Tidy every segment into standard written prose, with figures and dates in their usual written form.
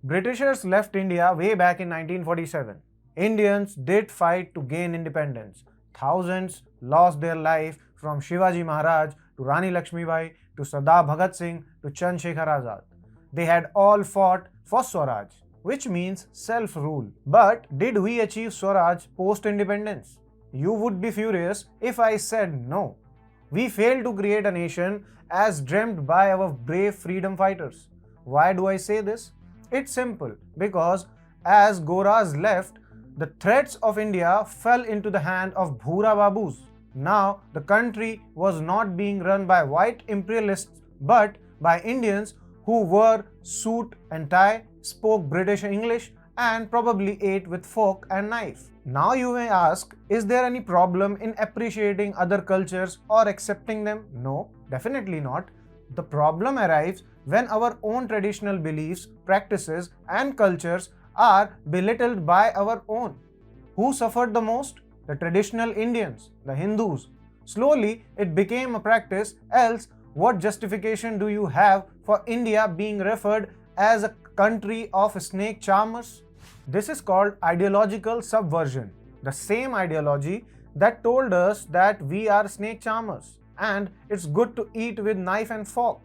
Britishers left India way back in 1947. Indians did fight to gain independence. Thousands lost their life, from Shivaji Maharaj to Rani Lakshmibai to Sardar Bhagat Singh to Chandrasekhar Azad. They had all fought for Swaraj, which means self-rule. But did we achieve Swaraj post-independence? You would be furious if I said no. We failed to create a nation as dreamt by our brave freedom fighters. Why do I say this? It's simple, because as Goras left, the threats of India fell into the hand of Bhura Babus. Now, the country was not being run by white imperialists but by Indians who wore suit and tie, spoke British English, and probably ate with fork and knife. Now you may ask, is there any problem in appreciating other cultures or accepting them? No, definitely not. The problem arrives when our own traditional beliefs, practices, and cultures are belittled by our own. Who suffered the most? The traditional Indians, the Hindus. Slowly, it became a practice, else what justification do you have for India being referred as a country of snake charmers? This is called ideological subversion. The same ideology that told us that we are snake charmers and it's good to eat with knife and fork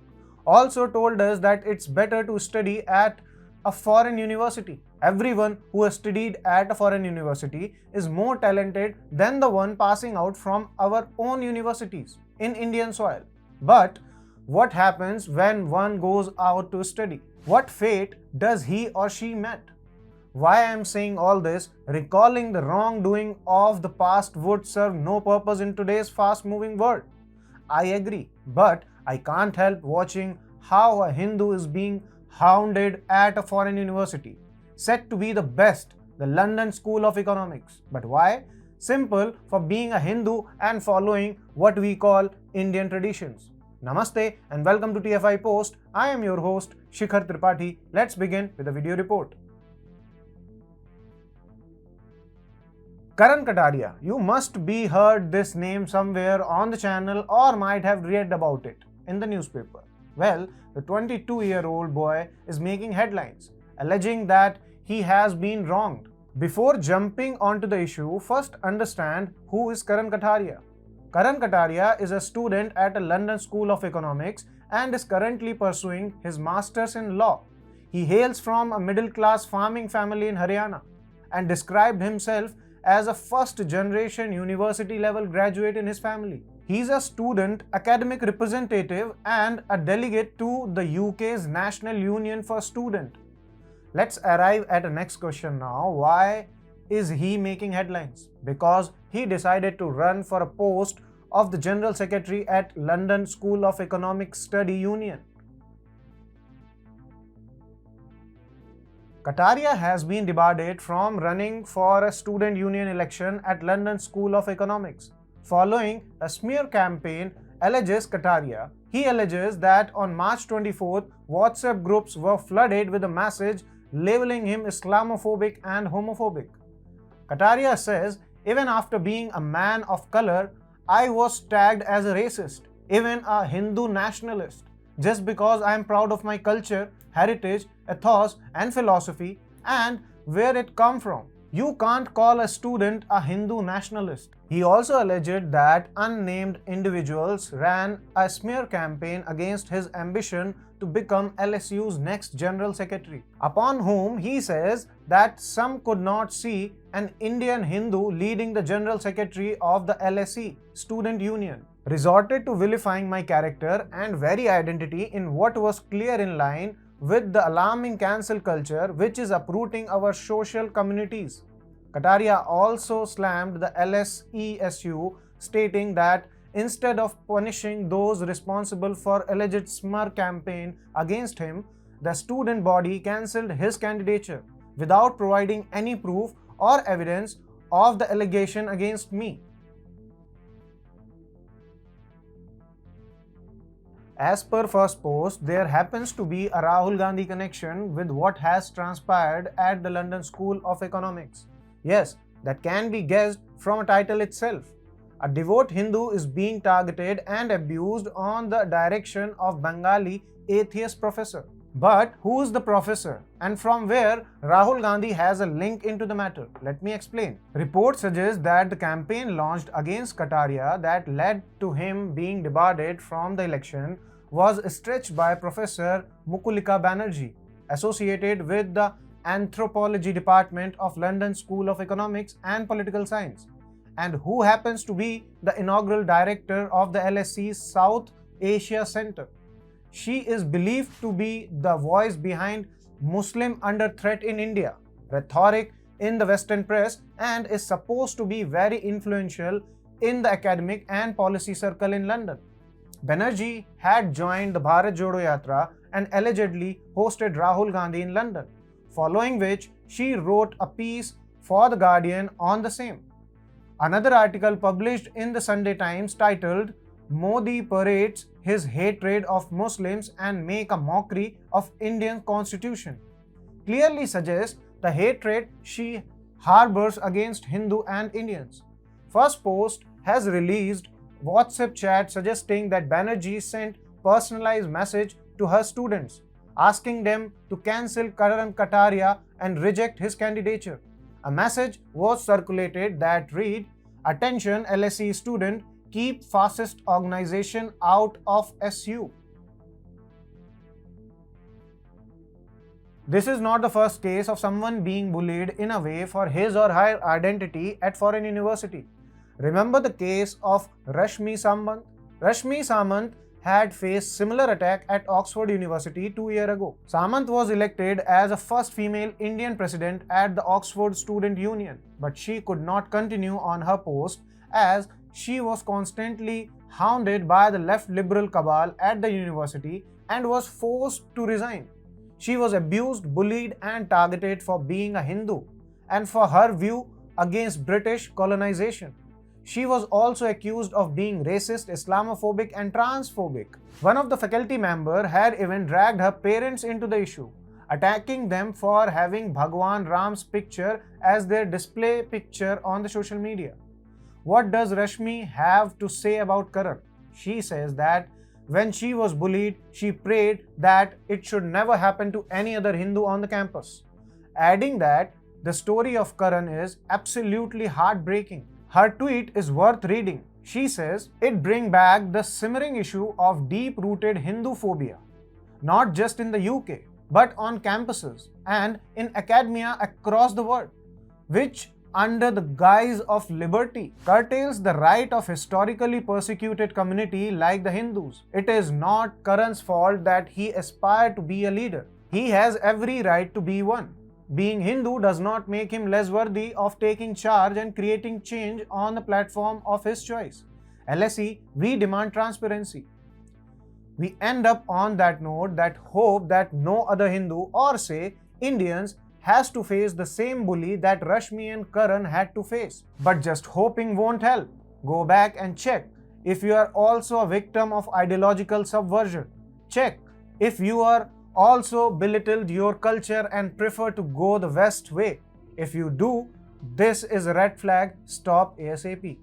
also told us that it's better to study at a foreign university. Everyone who has studied at a foreign university is more talented than the one passing out from our own universities in Indian soil. But what happens when one goes out to study? What fate does he or she met? Why I am saying all this, recalling the wrongdoing of the past would serve no purpose in today's fast-moving world. I agree, but I can't help watching how a Hindu is being hounded at a foreign university, said to be the best, the London School of Economics. But why? Simple, for being a Hindu and following what we call Indian traditions. Namaste and welcome to TFI Post. I am your host, Shikhar Tripathi. Let's begin with the video report. Karan Kataria. You must be heard this name somewhere on the channel or might have read about it in the newspaper. Well, the 22-year-old boy is making headlines, alleging that he has been wronged. Before jumping onto the issue, first understand who is Karan Kataria. Karan Kataria is a student at a London School of Economics and is currently pursuing his Masters in Law. He hails from a middle-class farming family in Haryana and described himself as a first-generation university-level graduate in his family. He is a student academic representative and a delegate to the UK's National Union for Students. Let's arrive at the next question now. Why is he making headlines? Because he decided to run for a post of the General Secretary at London School of Economics Study Union. Kataria has been debarred from running for a student union election at London School of Economics. Following a smear campaign, alleges Kataria. He alleges that on March 24th, WhatsApp groups were flooded with a message labeling him Islamophobic and homophobic. Kataria says, even after being a man of color, I was tagged as a racist, even a Hindu nationalist, just because I am proud of my culture, heritage, ethos and philosophy and where it come from. You can't call a student a Hindu nationalist. He also alleged that unnamed individuals ran a smear campaign against his ambition to become LSU's next General Secretary, upon whom he says that some could not see an Indian Hindu leading the General Secretary of the LSE Student Union. Resorted to vilifying my character and very identity in what was clear in line with the alarming cancel culture which is uprooting our social communities. Kataria also slammed the LSESU, stating that instead of punishing those responsible for alleged smear campaign against him, the student body cancelled his candidature without providing any proof or evidence of the allegation against me. As per first post, there happens to be a Rahul Gandhi connection with what has transpired at the London School of Economics. Yes, that can be guessed from a title itself. A devout Hindu is being targeted and abused on the direction of Bengali Atheist professor. But who is the professor and from where Rahul Gandhi has a link into the matter? Let me explain. Reports suggest that the campaign launched against Kataria that led to him being debarred from the election was stretched by Professor Mukulika Banerjee, associated with the Anthropology Department of London School of Economics and Political Science, and who happens to be the inaugural director of the LSE South Asia Center. She is believed to be the voice behind Muslim under threat in India, rhetoric in the Western press, and is supposed to be very influential in the academic and policy circle in London. Banerjee had joined the Bharat Jodo Yatra and allegedly hosted Rahul Gandhi in London, following which she wrote a piece for The Guardian on the same. Another article published in the Sunday Times titled "Modi parades his hatred of Muslims and make a mockery of Indian constitution" clearly suggests the hatred she harbors against Hindu and Indians. First Post has released WhatsApp chat suggesting that Banerjee sent personalized message to her students, asking them to cancel Karan Kataria and reject his candidature. A message was circulated that read, "Attention LSE student, keep fascist organization out of SU." This is not the first case of someone being bullied in a way for his or her identity at foreign university. Remember the case of Rashmi Samband? Rashmi Samant had faced similar attack at Oxford University 2 years ago. Samant was elected as the first female Indian president at the Oxford Student Union, but she could not continue on her post as she was constantly hounded by the left liberal cabal at the university and was forced to resign. She was abused, bullied, and targeted for being a Hindu and for her view against British colonization. She was also accused of being racist, Islamophobic, and transphobic. One of the faculty members had even dragged her parents into the issue, attacking them for having Bhagwan Ram's picture as their display picture on the social media. What does Rashmi have to say about Karan? She says that when she was bullied, she prayed that it should never happen to any other Hindu on the campus, adding that the story of Karan is absolutely heartbreaking. Her tweet is worth reading. She says, "It brings back the simmering issue of deep-rooted Hindu phobia, not just in the UK, but on campuses and in academia across the world, which under the guise of liberty curtails the right of historically persecuted community like the Hindus. It is not Karan's fault that he aspired to be a leader. He has every right to be one. Being Hindu does not make him less worthy of taking charge and creating change on the platform of his choice. LSE, we demand transparency." We end up on that note that hope that no other Hindu or say Indians has to face the same bully that Rashmi and Karan had to face. But just hoping won't help. Go back and check if you are also a victim of ideological subversion. Check if you are also belittled your culture and prefer to go the West way. If you do, this is a red flag. Stop ASAP.